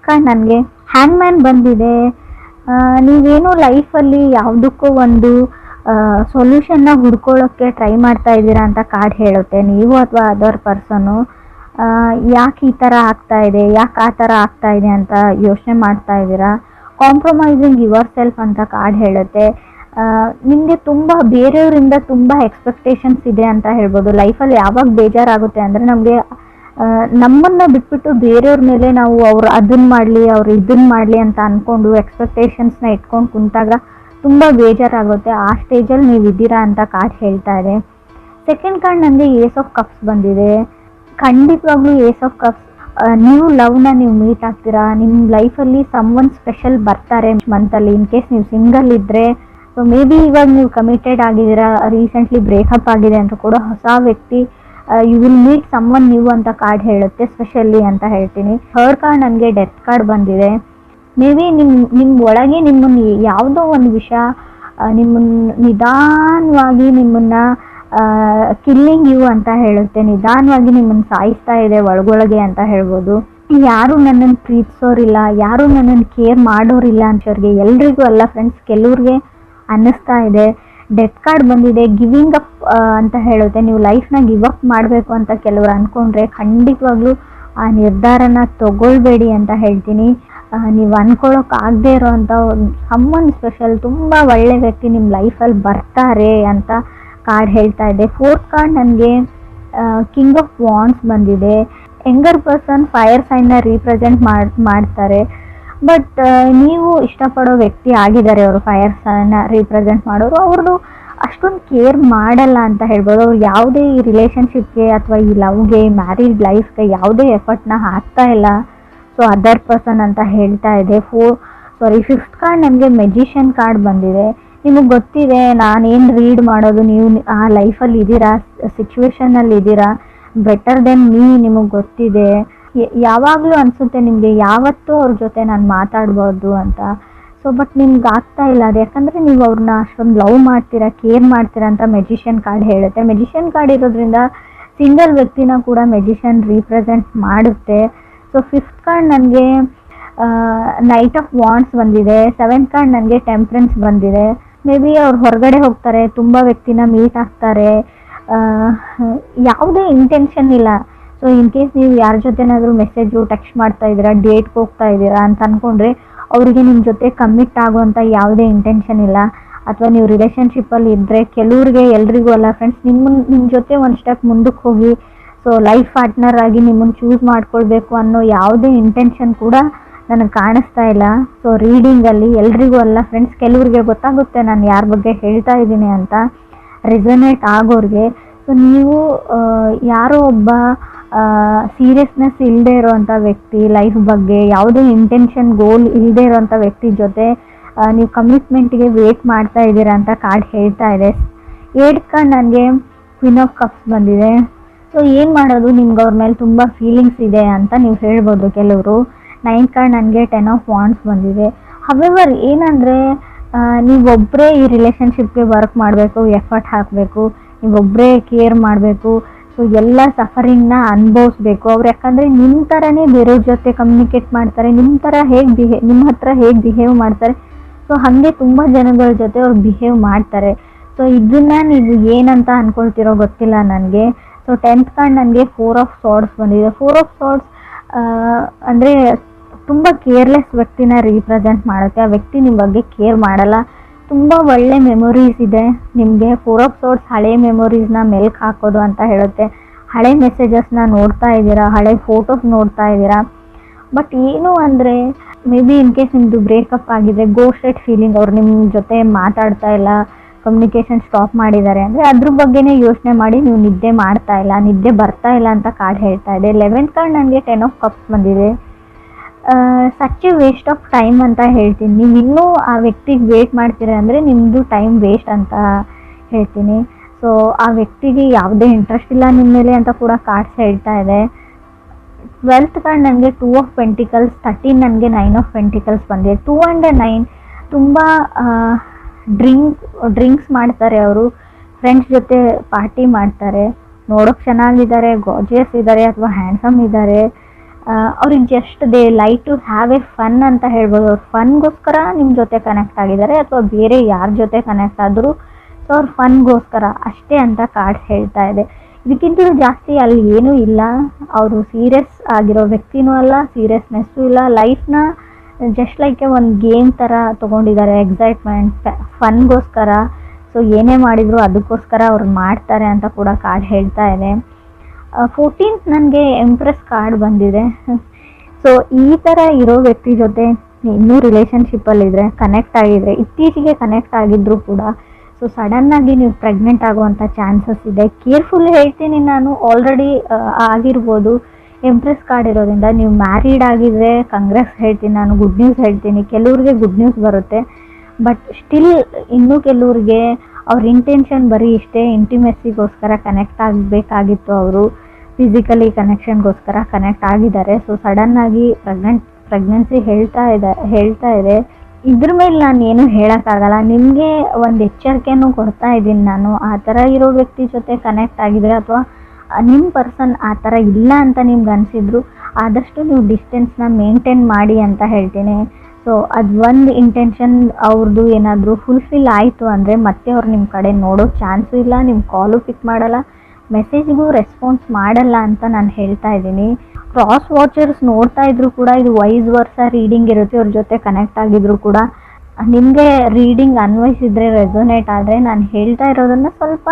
Card ನನಗೆ ಹ್ಯಾಂಗ್ man ಬಂದಿದೆ. ನೀವೇನು ಲೈಫಲ್ಲಿ ಯಾವುದಕ್ಕೂ ಒಂದು ಸೊಲ್ಯೂಷನ್ನ ಹುಡ್ಕೊಳ್ಳೋಕ್ಕೆ ಟ್ರೈ ಮಾಡ್ತಾ ಇದ್ದೀರಾ ಅಂತ ಕಾರ್ಡ್ ಹೇಳುತ್ತೆ. ನೀವು ಅಥವಾ ಅದರ್ ಪರ್ಸನ್ನು ಯಾಕೆ ಈ ಥರ ಆಗ್ತಾ ಇದೆ, ಯಾಕೆ ಆ ಥರ ಆಗ್ತಾ ಇದೆ ಅಂತ ಯೋಚನೆ ಮಾಡ್ತಾ ಇದ್ದೀರಾ. ಕಾಂಪ್ರಮೈಸಿಂಗ್ ಯುವರ್ ಸೆಲ್ಫ್ ಅಂತ ಕಾರ್ಡ್ ಹೇಳುತ್ತೆ. ನಿಮಗೆ ತುಂಬ ಬೇರೆಯವರಿಂದ ತುಂಬ ಎಕ್ಸ್ಪೆಕ್ಟೇಷನ್ಸ್ ಇದೆ ಅಂತ ಹೇಳ್ಬೋದು. ಲೈಫಲ್ಲಿ ಯಾವಾಗ ಬೇಜಾರಾಗುತ್ತೆ ಅಂದರೆ ನಮಗೆ ನಮ್ಮನ್ನು ಬಿಟ್ಬಿಟ್ಟು ಬೇರೆಯವ್ರ ಮೇಲೆ ನಾವು ಅವ್ರು ಅದನ್ನು ಮಾಡಲಿ ಅವ್ರು ಇದನ್ನು ಮಾಡಲಿ ಅಂತ ಅಂದ್ಕೊಂಡು ಎಕ್ಸ್ಪೆಕ್ಟೇಷನ್ಸ್ನ ಇಟ್ಕೊಂಡು ಕುಂತಾಗ ತುಂಬ ಬೇಜಾರಾಗುತ್ತೆ. ಆ ಸ್ಟೇಜಲ್ಲಿ ನೀವು ಇದ್ದೀರಾ ಅಂತ ಕಾರ್ಡ್ ಹೇಳ್ತಾ ಇದೆ. ಸೆಕೆಂಡ್ ಕಾರ್ಡ್ ನನಗೆ ಏಸ್ ಆಫ್ ಕಪ್ಸ್ ಬಂದಿದೆ. ಖಂಡಿತವಾಗ್ಲೂ ಏಸ್ ಆಫ್ ಕಪ್ಸ್ ನೀವು ಲವ್ನ ನೀವು ಮೀಟ್ ಆಗ್ತೀರಾ. ನಿಮ್ಮ ಲೈಫಲ್ಲಿ ಸಮ್ವನ್ ಸ್ಪೆಷಲ್ ಬರ್ತಾರೆ ಮಂತಲ್ಲಿ. ಇನ್ ಕೇಸ್ ನೀವು ಸಿಂಗಲ್ ಇದ್ದರೆ, ಸೊ ಮೇ ಬಿ ಇವಾಗ ನೀವು ಕಮಿಟೆಡ್ ಆಗಿದ್ದೀರಾ, ರೀಸೆಂಟ್ಲಿ ಬ್ರೇಕಪ್ ಆಗಿದೆ ಅಂತ ಕೂಡ ಹೊಸ ವ್ಯಕ್ತಿ you will meet someone new ಅಂತ ಕಾರ್ಡ್ ಹೇಳುತ್ತೆ, ಸ್ಪೆಷಲಿ ಅಂತ ಹೇಳ್ತೀನಿ. ಥರ್ಡ್ ಕಾರ್ಡ್ ನನಗೆ ಡೆತ್ ಕಾರ್ಡ್ ಬಂದಿದೆ. ಮೇ ಬಿ ನಿಮ್ಮ ಒಳಗೆ ನಿಮ್ಮನ್ನು ಯಾವುದೋ ಒಂದು ವಿಷಯ ನಿಮ್ಮನ್ನು ನಿಧಾನವಾಗಿ ನಿಮ್ಮನ್ನು ಕಿಲ್ಲಿಂಗ್ ಯು ಅಂತ ಹೇಳುತ್ತೆ. ನಿಧಾನವಾಗಿ ನಿಮ್ಮನ್ನು ಸಾಯಿಸ್ತಾ ಇದೆ ಒಳಗೊಳಗೆ ಅಂತ ಹೇಳ್ಬೋದು. ಯಾರು ನನ್ನನ್ನು ಪ್ರೀತಿಸೋರಿಲ್ಲ, ಯಾರು ನನ್ನನ್ನು ಕೇರ್ ಮಾಡೋರಿಲ್ಲ ಅಂತವ್ರಿಗೆ ಎಲ್ರಿಗೂ ಅಲ್ಲ ಫ್ರೆಂಡ್ಸ್, ಕೆಲವ್ರಿಗೆ ಅನ್ನಿಸ್ತಾ ಇದೆ. ಡೆತ್ ಕಾರ್ಡ್ ಬಂದಿದೆ. ಗಿವಿಂಗ್ ಅಪ್ ಅಂತ ಹೇಳುತ್ತೆ. ನೀವು ಲೈಫ್ನ ಗಿವ್ ಅಪ್ ಮಾಡಬೇಕು ಅಂತ ಕೆಲವರು ಅಂದ್ಕೊಂಡ್ರೆ ಖಂಡಿತವಾಗ್ಲೂ ಆ ನಿರ್ಧಾರನ ತಗೊಳ್ಬೇಡಿ ಅಂತ ಹೇಳ್ತೀನಿ. ನೀವು ಅಂದ್ಕೊಳ್ಳೋಕ್ಕಾಗದೇ ಇರೋವಂಥ ಸಮ್ಮನ್ ಸ್ಪೆಷಲ್ ತುಂಬ ಒಳ್ಳೆ ವ್ಯಕ್ತಿ ನಿಮ್ಮ ಲೈಫಲ್ಲಿ ಬರ್ತಾರೆ ಅಂತ ಕಾರ್ಡ್ ಹೇಳ್ತಾ ಇದೆ. ಫೋರ್ತ್ ಕಾರ್ಡ್ ನನಗೆ ಕಿಂಗ್ ಆಫ್ ವಾಂಡ್ಸ್ ಬಂದಿದೆ. ಯಂಗರ್ ಪರ್ಸನ್ ಫೈರ್ ಸೈನ್ನ ರೀಪ್ರೆಸೆಂಟ್ ಮಾಡ್ತಾರೆ. ಬಟ್ ನೀವು ಇಷ್ಟಪಡೋ ವ್ಯಕ್ತಿ ಆಗಿದ್ದಾರೆ ಅವರು ಫೈರ್ ಸೈನ್ನ ರೀಪ್ರೆಸೆಂಟ್ ಮಾಡೋರು. ಅವ್ರದ್ದು ಅಷ್ಟೊಂದು ಕೇರ್ ಮಾಡಲ್ಲ ಅಂತ ಹೇಳ್ಬೋದು. ಅವ್ರು ಯಾವುದೇ ಈ ರಿಲೇಷನ್ಶಿಪ್ಗೆ ಅಥವಾ ಈ ಲವ್ಗೆ ಮ್ಯಾರಿಡ್ ಲೈಫ್ಗೆ ಯಾವುದೇ ಎಫರ್ಟ್ನ ಹಾಕ್ತಾ ಇಲ್ಲ. ಸೊ ಅದರ್ ಪರ್ಸನ್ ಅಂತ ಹೇಳ್ತಾ ಇದೆ. ಫಿಫ್ತ್ ಕಾರ್ಡ್ ನನಗೆ ಮೆಜಿಷಿಯನ್ ಕಾರ್ಡ್ ಬಂದಿದೆ. ನಿಮಗೆ ಗೊತ್ತಿದೆ ನಾನೇನು ರೀಡ್ ಮಾಡೋದು, ನೀವು ಆ ಲೈಫಲ್ಲಿ ಇದ್ದೀರಾ, ಸಿಚುವೇಶನಲ್ಲಿ ಇದ್ದೀರಾ, ಬೆಟರ್ ದೆನ್ ಮೀ ನಿಮಗೆ ಗೊತ್ತಿದೆ. ಯಾವಾಗಲೂ ಅನಿಸುತ್ತೆ ನಿಮಗೆ ಯಾವತ್ತೂ ಅವ್ರ ಜೊತೆ ನಾನು ಮಾತಾಡ್ಬೋದು ಅಂತ. ಸೊ ಬಟ್ ನಿಮ್ಗೆ ಆಗ್ತಾ ಇಲ್ಲ ಅದು, ಯಾಕಂದರೆ ನೀವು ಅವ್ರನ್ನ ಅಷ್ಟೊಂದು ಲವ್ ಮಾಡ್ತೀರಾ, ಕೇರ್ ಮಾಡ್ತೀರಾ ಅಂತ ಮೆಜಿಷಿಯನ್ ಕಾರ್ಡ್ ಹೇಳುತ್ತೆ. ಮೆಜಿಷಿಯನ್ ಕಾರ್ಡ್ ಇರೋದ್ರಿಂದ ಸಿಂಗಲ್ ವ್ಯಕ್ತಿನ ಕೂಡ ಮೆಜಿಷಿಯನ್ ರೀಪ್ರೆಸೆಂಟ್ ಮಾಡುತ್ತೆ. ಸೊ ಫಿಫ್ತ್ ಕಾರ್ಡ್ ನನಗೆ ನೈಟ್ ಆಫ್ ವಾಂಡ್ಸ್ ಬಂದಿದೆ. ಸೆವೆಂತ್ ಕಾರ್ಡ್ ನನಗೆ ಟೆಂಪ್ರೆನ್ಸ್ ಬಂದಿದೆ. ಮೇ ಬಿ ಅವ್ರು ಹೊರಗಡೆ ಹೋಗ್ತಾರೆ, ತುಂಬ ವ್ಯಕ್ತಿನ ಮೀಟ್ ಆಗ್ತಾರೆ, ಯಾವುದೇ ಇಂಟೆನ್ಷನ್ ಇಲ್ಲ. ಸೊ ಇನ್ ಕೇಸ್ ನೀವು ಯಾರ ಜೊತೆನಾದರೂ ಮೆಸೇಜು ಟೆಕ್ಸ್ಟ್ ಮಾಡ್ತಾ ಇದ್ದೀರಾ, ಡೇಟ್ಗೆ ಹೋಗ್ತಾ ಇದ್ದೀರಾ ಅಂತ ಅಂದ್ಕೊಂಡ್ರೆ ಅವರಿಗೆ ನಿಮ್ಮ ಜೊತೆ ಕಮಿಟ್ ಆಗುವಂಥ ಯಾವುದೇ ಇಂಟೆನ್ಷನ್ ಇಲ್ಲ. ಅಥವಾ ನೀವು ರಿಲೇಷನ್ಶಿಪ್ಪಲ್ಲಿ ಇದ್ದರೆ ಕೆಲವ್ರಿಗೆ ಎಲ್ರಿಗೂ ಅಲ್ಲ ಫ್ರೆಂಡ್ಸ್, ನಿಮ್ಮ ಜೊತೆ ಒಂದು ಸ್ಟೆಪ್ ಮುಂದಕ್ಕೆ ಹೋಗಿ ಸೊ ಲೈಫ್ ಪಾರ್ಟ್ನರ್ ಆಗಿ ನಿಮ್ಮನ್ನು ಚೂಸ್ ಮಾಡ್ಕೊಳ್ಬೇಕು ಅನ್ನೋ ಯಾವುದೇ ಇಂಟೆನ್ಷನ್ ಕೂಡ ನನಗೆ ಕಾಣಿಸ್ತಾ ಇಲ್ಲ. ಸೊ ರೀಡಿಂಗಲ್ಲಿ ಎಲ್ರಿಗೂ ಅಲ್ಲ ಫ್ರೆಂಡ್ಸ್, ಕೆಲವ್ರಿಗೆ ಗೊತ್ತಾಗುತ್ತೆ ನಾನು ಯಾರ ಬಗ್ಗೆ ಹೇಳ್ತಾ ಇದ್ದೀನಿ ಅಂತ, ರೆಸೊನೇಟ್ ಆಗೋರಿಗೆ. ಸೊ ನೀವು ಯಾರೋ ಒಬ್ಬ ಸೀರಿಯಸ್ನೆಸ್ ಇಲ್ಲದೆ ಇರೋವಂಥ ವ್ಯಕ್ತಿ, ಲೈಫ್ ಬಗ್ಗೆ ಯಾವುದೇ ಇಂಟೆನ್ಷನ್ ಗೋಲ್ ಇಲ್ಲದೆ ಇರೋವಂಥ ವ್ಯಕ್ತಿ ಜೊತೆ ನೀವು ಕಮಿಟ್ಮೆಂಟ್ಗೆ ವೇಟ್ ಮಾಡ್ತಾ ಇದ್ದೀರಾ ಅಂತ ಕಾರ್ಡ್ ಹೇಳ್ತಾ ಇದೆ. 8th ಕಾರ್ಡ್ ನನಗೆ ಕ್ವೀನ್ ಆಫ್ ಕಪ್ಸ್ ಬಂದಿದೆ. ಸೊ ಏನು ಮಾಡೋದು, ನಿಮ್ಗೆ ಅವ್ರ ಮೇಲೆ ತುಂಬ ಫೀಲಿಂಗ್ಸ್ ಇದೆ ಅಂತ ನೀವು ಹೇಳ್ಬೋದು ಕೆಲವರು. 9th ಕಾರ್ಡ್ ನನಗೆ 10 ಆಫ್ ವಾಂಡ್ಸ್ ಬಂದಿದೆ. ಹವೆವರ್ ಏನಂದರೆ ನೀವೊಬ್ಬರೇ ಈ ರಿಲೇಷನ್ಶಿಪ್ಗೆ ವರ್ಕ್ ಮಾಡಬೇಕು, ಎಫರ್ಟ್ ಹಾಕಬೇಕು, ನೀವೊಬ್ಬರೇ ಕೇರ್ ಮಾಡಬೇಕು. ಸೊ ಎಲ್ಲ ಸಫರಿಂಗ್ನ ಅನುಭವಿಸ್ಬೇಕು ಅವ್ರು. ಯಾಕಂದರೆ ನಿಮ್ಮ ಥರನೇ ಬೇರೆಯವ್ರ ಜೊತೆ ಕಮ್ಯುನಿಕೇಟ್ ಮಾಡ್ತಾರೆ, ನಿಮ್ಮ ಥರ ನಿಮ್ಮ ಹತ್ರ ಹೇಗೆ ಬಿಹೇವ್ ಮಾಡ್ತಾರೆ, ಸೊ ಹಾಗೆ ತುಂಬ ಜನಗಳ ಜೊತೆ ಅವ್ರು ಬಿಹೇವ್ ಮಾಡ್ತಾರೆ. ಸೊ ಇದನ್ನು ನೀವು ಏನಂತ ಅಂದ್ಕೊಳ್ತಿರೋ ಗೊತ್ತಿಲ್ಲ ನನಗೆ. ಸೊ 10th ಕಾರ್ಡ್ ನನಗೆ 4 ಆಫ್ ಸಾರ್ಡ್ಸ್ ಬಂದಿದೆ. 4 ಆಫ್ ಸಾರ್ಡ್ಸ್ ಅಂದರೆ ತುಂಬ ಕೇರ್ಲೆಸ್ ವ್ಯಕ್ತಿನ ರೀಪ್ರೆಸೆಂಟ್ ಮಾಡುತ್ತೆ. ಆ ವ್ಯಕ್ತಿ ನಿಮ್ಮ ಬಗ್ಗೆ ಕೇರ್ ಮಾಡಲ್ಲ. ತುಂಬ ಒಳ್ಳೆ ಮೆಮೊರೀಸ್ ಇದೆ ನಿಮಗೆ. 4 ಆಫ್ ಸಾರ್ಡ್ಸ್ ಹಳೆ ಮೆಮೊರೀಸ್ನ ಮೆಲ್ಕ್ ಹಾಕೋದು ಅಂತ ಹೇಳುತ್ತೆ. ಹಳೆ ಮೆಸೇಜಸ್ನ ನೋಡ್ತಾ ಇದ್ದೀರಾ, ಹಳೆ ಫೋಟೋಸ್ ನೋಡ್ತಾ ಇದ್ದೀರಾ. ಬಟ್ ಏನು ಅಂದರೆ ಮೇ ಬಿ ಇನ್ ಕೇಸ್ ನಿಮ್ಮದು ಬ್ರೇಕಪ್ ಆಗಿದೆ, ಗೋಸ್ಟೆಡ್ ಫೀಲಿಂಗ್, ಅವ್ರು ನಿಮ್ಮ ಜೊತೆ ಮಾತಾಡ್ತಾ ಇಲ್ಲ, ಕಮ್ಯುನಿಕೇಷನ್ ಸ್ಟಾಪ್ ಮಾಡಿದ್ದಾರೆ ಅಂದರೆ ಅದ್ರ ಬಗ್ಗೆನೇ ಯೋಚನೆ ಮಾಡಿ ನೀವು ನಿದ್ದೆ ಮಾಡ್ತಾ ಇಲ್ಲ, ನಿದ್ದೆ ಬರ್ತಾ ಇಲ್ಲ ಅಂತ ಕಾರ್ಡ್ ಹೇಳ್ತಾ ಇದೆ. 11th ಕಾರ್ಡ್ ನನಗೆ 10 ಆಫ್ ಕಪ್ಸ್ ಬಂದಿದೆ. Such A waste of time ಅಂತ ಹೇಳ್ತೀನಿ. ನೀವು ಇನ್ನೂ ಆ ವ್ಯಕ್ತಿಗೆ ವೇಟ್ ಮಾಡ್ತೀರಾ ಅಂದರೆ ನಿಮ್ಮದು ಟೈಮ್ ವೇಸ್ಟ್ ಅಂತ ಹೇಳ್ತೀನಿ. ಸೊ ಆ ವ್ಯಕ್ತಿಗೆ ಯಾವುದೇ ಇಂಟ್ರೆಸ್ಟ್ ಇಲ್ಲ ನಿಮ್ಮ ಮೇಲೆ ಅಂತ ಕೂಡ ಕಾರ್ಡ್ಸ್ ಹೇಳ್ತಾ ಇದೆ. 12th ಕಾರ್ಡ್ ನನಗೆ 2 ಆಫ್ ಪೆಂಟಿಕಲ್ಸ್, 13 ನನಗೆ 9 ಆಫ್ ಪೆಂಟಿಕಲ್ಸ್ ಬಂದಿದೆ. 2 ಆ್ಯಂಡ್ 9 ತುಂಬ ಡ್ರಿಂಕ್ಸ್ ಮಾಡ್ತಾರೆ ಅವರು, ಫ್ರೆಂಡ್ಸ್ ಜೊತೆ ಪಾರ್ಟಿ ಮಾಡ್ತಾರೆ, ನೋಡೋಕ್ಕೆ ಚೆನ್ನಾಗಿದ್ದಾರೆ, ಗಾರ್ಜಿಯಸ್ ಇದ್ದಾರೆ ಅಥವಾ ಹ್ಯಾಂಡ್ಸಮ್ ಇದ್ದಾರೆ, ಅವ್ರಿಗೆ just they like to have a fun ಅಂತ ಹೇಳ್ಬೋದು. ಅವ್ರು ಫನ್ಗೋಸ್ಕರ ನಿಮ್ಮ ಜೊತೆ ಕನೆಕ್ಟ್ ಆಗಿದ್ದಾರೆ, ಅಥವಾ ಬೇರೆ ಯಾರ ಜೊತೆ ಕನೆಕ್ಟ್ ಆದರೂ ಸೊ ಅವ್ರು ಫನ್ಗೋಸ್ಕರ ಅಷ್ಟೇ ಅಂತ ಕಾರ್ಡ್ಸ್ ಹೇಳ್ತಾ ಇದೆ. ಇದಕ್ಕಿಂತಲೂ ಜಾಸ್ತಿ ಅಲ್ಲಿ ಏನೂ ಇಲ್ಲ. ಅವರು ಸೀರಿಯಸ್ ಆಗಿರೋ ವ್ಯಕ್ತಿನೂ ಅಲ್ಲ, ಸೀರಿಯಸ್ನೆಸ್ಸು ಇಲ್ಲ. ಲೈಫ್ನ ಜಸ್ಟ್ ಲೈಕ್ ಒಂದು ಗೇಮ್ ಥರ ತೊಗೊಂಡಿದ್ದಾರೆ, ಎಕ್ಸೈಟ್ಮೆಂಟ್ ಫನ್ಗೋಸ್ಕರ. ಸೊ ಏನೇ ಮಾಡಿದರೂ ಅದಕ್ಕೋಸ್ಕರ ಅವ್ರು ಮಾಡ್ತಾರೆ ಅಂತ ಕೂಡ ಕಾರ್ಡ್ ಹೇಳ್ತಾ ಇದೆ. 14th ನನಗೆ ಎಂಪ್ರೆಸ್ ಕಾರ್ಡ್ ಬಂದಿದೆ. ಸೊ ಈ ಥರ ಇರೋ ವ್ಯಕ್ತಿ ಜೊತೆ ಇನ್ನೂ ರಿಲೇಷನ್ಶಿಪ್ಪಲ್ಲಿದ್ದರೆ, ಕನೆಕ್ಟ್ ಆಗಿದ್ರೆ, ಇತ್ತೀಚೆಗೆ ಕನೆಕ್ಟ್ ಆಗಿದ್ದರೂ ಕೂಡ ಸೊ ಸಡನ್ನಾಗಿ ನೀವು ಪ್ರೆಗ್ನೆಂಟ್ ಆಗುವಂಥ ಚಾನ್ಸಸ್ ಇದೆ. ಕೇರ್ಫುಲ್ ಹೇಳ್ತೀನಿ ನಾನು, ಆಲ್ರೆಡಿ ಆಗಿರ್ಬೋದು. ಎಂಪ್ರೆಸ್ ಕಾರ್ಡ್ ಇರೋದ್ರಿಂದ ನೀವು ಮ್ಯಾರಿಡ್ ಆಗಿದ್ರೆ ಕಂಗ್ರೆಸ್ ಹೇಳ್ತೀನಿ ನಾನು, ಗುಡ್ ನ್ಯೂಸ್ ಹೇಳ್ತೀನಿ. ಕೆಲವ್ರಿಗೆ ಗುಡ್ ನ್ಯೂಸ್ ಬರುತ್ತೆ, ಬಟ್ ಸ್ಟಿಲ್ ಇನ್ನೂ ಕೆಲವ್ರಿಗೆ ಅವ್ರ ಇಂಟೆನ್ಷನ್ ಬರೀ ಇಷ್ಟೇ, ಇಂಟಿಮೆಸಿಗೋಸ್ಕರ ಕನೆಕ್ಟ್ ಆಗಬೇಕಾಗಿತ್ತು. ಅವರು ಫಿಸಿಕಲಿ ಕನೆಕ್ಷನ್ಗೋಸ್ಕರ ಕನೆಕ್ಟ್ ಆಗಿದ್ದಾರೆ. ಸೊ ಸಡನ್ನಾಗಿ ಪ್ರೆಗ್ನೆನ್ಸಿ ಹೇಳ್ತಾ ಇದೆ. ಇದ್ರ ಮೇಲೆ ನಾನು ಏನು ಹೇಳೋಕ್ಕಾಗಲ್ಲ. ನಿಮಗೆ ಒಂದು ಎಚ್ಚರಿಕೆನೂ ಕೊಡ್ತಾ ಇದ್ದೀನಿ ನಾನು. ಆ ಥರ ಇರೋ ವ್ಯಕ್ತಿ ಜೊತೆ ಕನೆಕ್ಟ್ ಆಗಿದ್ರೆ, ಅಥವಾ ನಿಮ್ಮ ಪರ್ಸನ್ ಆ ಥರ ಇಲ್ಲ ಅಂತ ನಿಮ್ಗೆ ಅನಿಸಿದ್ರು, ಆದಷ್ಟು ನೀವು ಡಿಸ್ಟೆನ್ಸ್ನ ಮೇಂಟೈನ್ ಮಾಡಿ ಅಂತ ಹೇಳ್ತೀನಿ. ಸೊ ಅದು ಒಂದು ಇಂಟೆನ್ಷನ್ ಅವ್ರದ್ದು ಏನಾದರೂ ಫುಲ್ಫಿಲ್ ಆಯಿತು ಅಂದರೆ ಮತ್ತೆ ಅವ್ರು ನಿಮ್ಮ ಕಡೆ ನೋಡೋ ಚಾನ್ಸು ಇಲ್ಲ, ನಿಮ್ಮ ಕಾಲು ಪಿಕ್ ಮಾಡಲ್ಲ, ಮೆಸೇಜ್ಗೂ ರೆಸ್ಪಾನ್ಸ್ ಮಾಡಲ್ಲ ಅಂತ ನಾನು ಹೇಳ್ತಾ ಇದ್ದೀನಿ. ಕ್ರಾಸ್ ವಾಚರ್ಸ್ ನೋಡ್ತಾ ಇದ್ರು ಕೂಡ ಇದು ವೈಸ್ ವರ್ಸ ರೀಡಿಂಗ್ ಇರುತ್ತೆ. ಅವ್ರ ಜೊತೆ ಕನೆಕ್ಟ್ ಆಗಿದ್ರು ಕೂಡ ನಿಮಗೆ ರೀಡಿಂಗ್ ಅನ್ವಯಿಸಿದ್ರೆ, ರೆಸೊನೇಟ್ ಆದರೆ, ನಾನು ಹೇಳ್ತಾ ಇರೋದನ್ನು ಸ್ವಲ್ಪ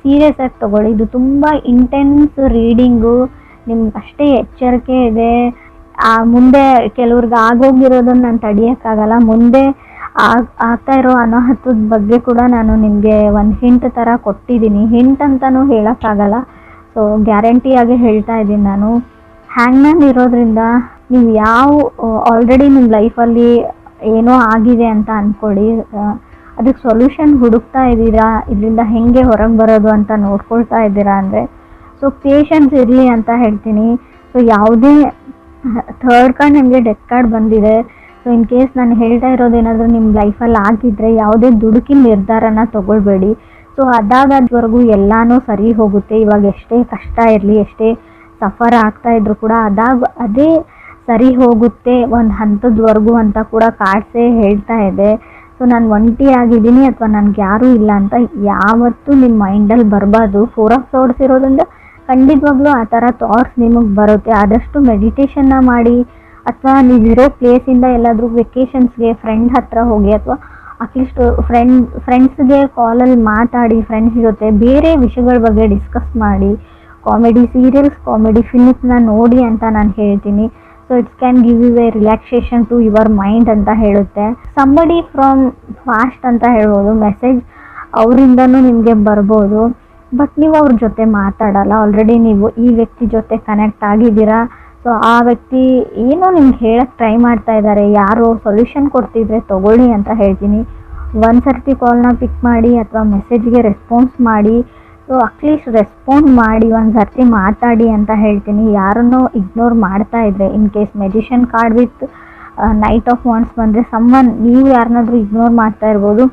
ಸೀರಿಯಸ್ ಆಗಿ ತೊಗೊಳ್ಳಿ. ಇದು ತುಂಬ ಇಂಟೆನ್ಸ್ ರೀಡಿಂಗು, ನಿಮ್ಗೆ ಅಷ್ಟೇ ಎಚ್ಚರಿಕೆ ಇದೆ. ಮುಂದೆ ಕೆಲವ್ರಿಗೆ ಆಗೋಗಿರೋದನ್ನು ನಾನು ತಡೆಯೋಕ್ಕಾಗಲ್ಲ. ಮುಂದೆ ಆಗ್ತಾ ಇರೋ ಅನಾಹುತದ ಬಗ್ಗೆ ಕೂಡ ನಾನು ನಿಮಗೆ ಒಂದು ಹಿಂಟ್ ಥರ ಕೊಟ್ಟಿದ್ದೀನಿ. ಹಿಂಟ್ ಅಂತಲೂ ಹೇಳೋಕ್ಕಾಗಲ್ಲ, ಸೊ ಗ್ಯಾರಂಟಿಯಾಗಿ ಹೇಳ್ತಾ ಇದ್ದೀನಿ ನಾನು. ಹ್ಯಾಂಗ್ಮ್ಯಾನ್ ಇರೋದ್ರಿಂದ ನೀವು ಆಲ್ರೆಡಿ ನಿಮ್ಮ ಲೈಫಲ್ಲಿ ಏನೋ ಆಗಿದೆ ಅಂತ ಅಂದ್ಕೊಳ್ಳಿ, ಅದಕ್ಕೆ ಸೊಲ್ಯೂಷನ್ ಹುಡುಕ್ತಾ ಇದ್ದೀರಾ, ಇದರಿಂದ ಹೇಗೆ ಹೊರಗೆ ಬರೋದು ಅಂತ ನೋಡ್ಕೊಳ್ತಾ ಇದ್ದೀರಾ ಅಂದರೆ ಸೊ ಪೇಷನ್ಸ್ ಇರಲಿ ಅಂತ ಹೇಳ್ತೀನಿ. ಸೊ ಯಾವುದೇ ಥರ್ಡ್ ಕಾರ್ಡ್ ನಿಮಗೆ ಡೆತ್ ಕಾರ್ಡ್ ಬಂದಿದೆ. ಸೊ ಇನ್ ಕೇಸ್ ನಾನು ಹೇಳ್ತಾ ಇರೋದೇನಾದರೂ ನಿಮ್ಮ ಲೈಫಲ್ಲಿ ಆಗಿದ್ದರೆ ಯಾವುದೇ ದುಡುಕಿನ ನಿರ್ಧಾರನ ತೊಗೊಳ್ಬೇಡಿ. ಸೊ ಅದಾಗದ್ವರೆಗೂ ಎಲ್ಲನೂ ಸರಿ ಹೋಗುತ್ತೆ. ಇವಾಗ ಎಷ್ಟೇ ಕಷ್ಟ ಇರಲಿ, ಎಷ್ಟೇ ಸಫರ್ ಆಗ್ತಾಯಿದ್ರು ಕೂಡ ಅದೇ ಸರಿ ಹೋಗುತ್ತೆ ಒಂದು ಹಂತದವರೆಗೂ ಅಂತ ಕೂಡ ಕಾರ್ಡ್ಸೇ ಹೇಳ್ತಾ ಇದೆ. ಸೊ ನಾನು ಒಂಟಿ ಆಗಿದ್ದೀನಿ ಅಥವಾ ನನಗೆ ಯಾರೂ ಇಲ್ಲ ಅಂತ ಯಾವತ್ತೂ ನಿಮ್ಮ ಮೈಂಡಲ್ಲಿ ಬರಬಾರ್ದು. 4 ಆಫ್ ಸೋರ್ಡ್ಸ್ ಇರೋದ್ರಿಂದ ಖಂಡಿತವಾಗ್ಲೂ ಆ ಥರ ಥಾಟ್ಸ್ ನಿಮಗೆ ಬರುತ್ತೆ. ಆದಷ್ಟು ಮೆಡಿಟೇಷನ್ನ ಮಾಡಿ, ಅಥವಾ ನೀವಿರೋ ಪ್ಲೇಸಿಂದ ಎಲ್ಲಾದರೂ ವೆಕೇಷನ್ಸ್ಗೆ ಫ್ರೆಂಡ್ ಹತ್ರ ಹೋಗಿ, ಅಥವಾ ಅಟ್ಲೀಸ್ಟ್ ಫ್ರೆಂಡ್ಸ್ಗೆ ಕಾಲಲ್ಲಿ ಮಾತಾಡಿ, ಫ್ರೆಂಡ್ಸ್ ಜೊತೆ ಬೇರೆ ವಿಷಯಗಳ ಬಗ್ಗೆ ಡಿಸ್ಕಸ್ ಮಾಡಿ, ಕಾಮಿಡಿ ಸೀರಿಯಲ್ಸ್, ಕಾಮಿಡಿ ಫಿಲ್ಮ್ಸ್ನ ನೋಡಿ ಅಂತ ನಾನು ಹೇಳ್ತೀನಿ. So it's can give you a relaxation to your mind ಅಂತ ಹೇಳುತ್ತೆ. ಸಂಬಡಿ ಫ್ರಮ್ ಫಾಸ್ಟ್ ಅಂತ ಹೇಳ್ಬೋದು, ಮೆಸೇಜ್ ಅವರಿಂದನೂ ನಿಮಗೆ ಬರ್ಬೋದು, ಬಟ್ ನೀವು ಅವ್ರ ಜೊತೆ ಮಾತಾಡಲ್ಲ. ಆಲ್ರೆಡಿ ನೀವು ಈ ವ್ಯಕ್ತಿ ಜೊತೆ ಕನೆಕ್ಟ್ ಆಗಿದ್ದೀರಾ. ಸೊ ಆ ವ್ಯಕ್ತಿ ಏನೋ ನಿಮ್ಗೆ ಹೇಳಕ್ಕೆ ಟ್ರೈ ಮಾಡ್ತಾ ಇದ್ದಾರೆ, ಯಾರೋ ಸೊಲ್ಯೂಷನ್ ಕೊಡ್ತಿದ್ರೆ ತೊಗೊಳ್ಳಿ ಅಂತ ಹೇಳ್ತೀನಿ. ಒಂದು ಸರ್ತಿ ಕಾಲ್ನ ಪಿಕ್ ಮಾಡಿ ಅಥವಾ ಮೆಸೇಜ್ಗೆ ರೆಸ್ಪಾನ್ಸ್ ಮಾಡಿ. ಸೊ ಅಟ್ಲೀಸ್ಟ್ ರೆಸ್ಪಾಂಡ್ ಮಾಡಿ, ಒಂದು ಸರ್ತಿ ಮಾತಾಡಿ ಅಂತ ಹೇಳ್ತೀನಿ. ಯಾರನ್ನೋ ಇಗ್ನೋರ್ ಮಾಡ್ತಾ ಇದ್ರೆ, in case magician card with knight of wands ಬಂದರೆ ನೀವು ಯಾರನ್ನಾದ್ರೂ ಇಗ್ನೋರ್ ಮಾಡ್ತಾ ಇರ್ಬೋದು,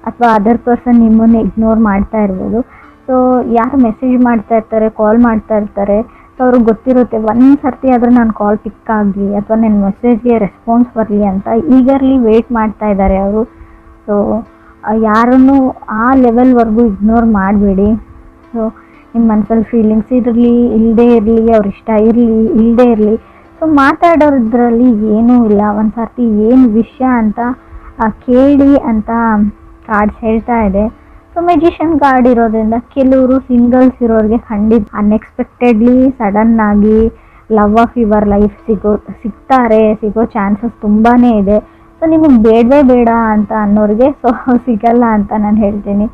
ಅಥವಾ ಅದರ್ ಪರ್ಸನ್ ನಿಮ್ಮನ್ನು ಇಗ್ನೋರ್ ಮಾಡ್ತಾ ಇರ್ಬೋದು. ಸೊ ಯಾರು ಮೆಸೇಜ್ ಮಾಡ್ತಾ ಇರ್ತಾರೆ, ಕಾಲ್ ಮಾಡ್ತಾ ಇರ್ತಾರೆ, ಸೊ ಅವ್ರಿಗೆ ಗೊತ್ತಿರುತ್ತೆ ಒಂದು ಸರ್ತಿ ಆದರೂ ನಾನು ಕಾಲ್ ಪಿಕ್ ಆಗಲಿ ಅಥವಾ ನನ್ನ ಮೆಸೇಜ್ಗೆ ರೆಸ್ಪಾನ್ಸ್ ಬರಲಿ ಅಂತ ಈಗರ್ಲಿ ವೆಯ್ಟ್ ಮಾಡ್ತಾ ಇದ್ದಾರೆ ಅವರು. ಸೊ ಯಾರನ್ನು ಆ ಲೆವೆಲ್ವರೆಗೂ ಇಗ್ನೋರ್ ಮಾಡಬೇಡಿ. ಸೊ ನಿಮ್ಮ ಮನಸ್ಸಲ್ಲಿ ಫೀಲಿಂಗ್ಸ್ ಇರಲಿ, ಇಲ್ಲದೇ ಇರಲಿ, ಅವ್ರ ಇಷ್ಟ ಇರಲಿ, ಇಲ್ಲದೇ ಇರಲಿ, ಸೊ ಮಾತಾಡೋದ್ರಲ್ಲಿ ಏನೂ ಇಲ್ಲ. ಒಂದು ಸರ್ತಿ ಏನು ವಿಷಯ ಅಂತ ಕೇಳಿ ಅಂತ ಕಾರ್ಡ್ಸ್ ಹೇಳ್ತಾ ಇದೆ. ಸೊ ಮೆಜಿಷಿಯನ್ ಕಾರ್ಡ್ ಇರೋದ್ರಿಂದ ಕೆಲವರು ಸಿಂಗಲ್ಸ್ ಇರೋರಿಗೆ ಖಂಡಿತ ಅನ್ಎಕ್ಸ್ಪೆಕ್ಟೆಡ್ಲಿ ಸಡನ್ನಾಗಿ ಲವ್ ಆಫ್ ಯುವರ್ ಲೈಫ್ ಸಿಗೋ ಚಾನ್ಸಸ್ ತುಂಬಾ ಇದೆ. ಸೊ ನಿಮಗೆ ಬೇಡವೇ ಬೇಡ ಅಂತ ಅನ್ನೋರಿಗೆ ಸೊ ಸಿಗಲ್ಲ ಅಂತ ನಾನು ಹೇಳ್ತೀನಿ.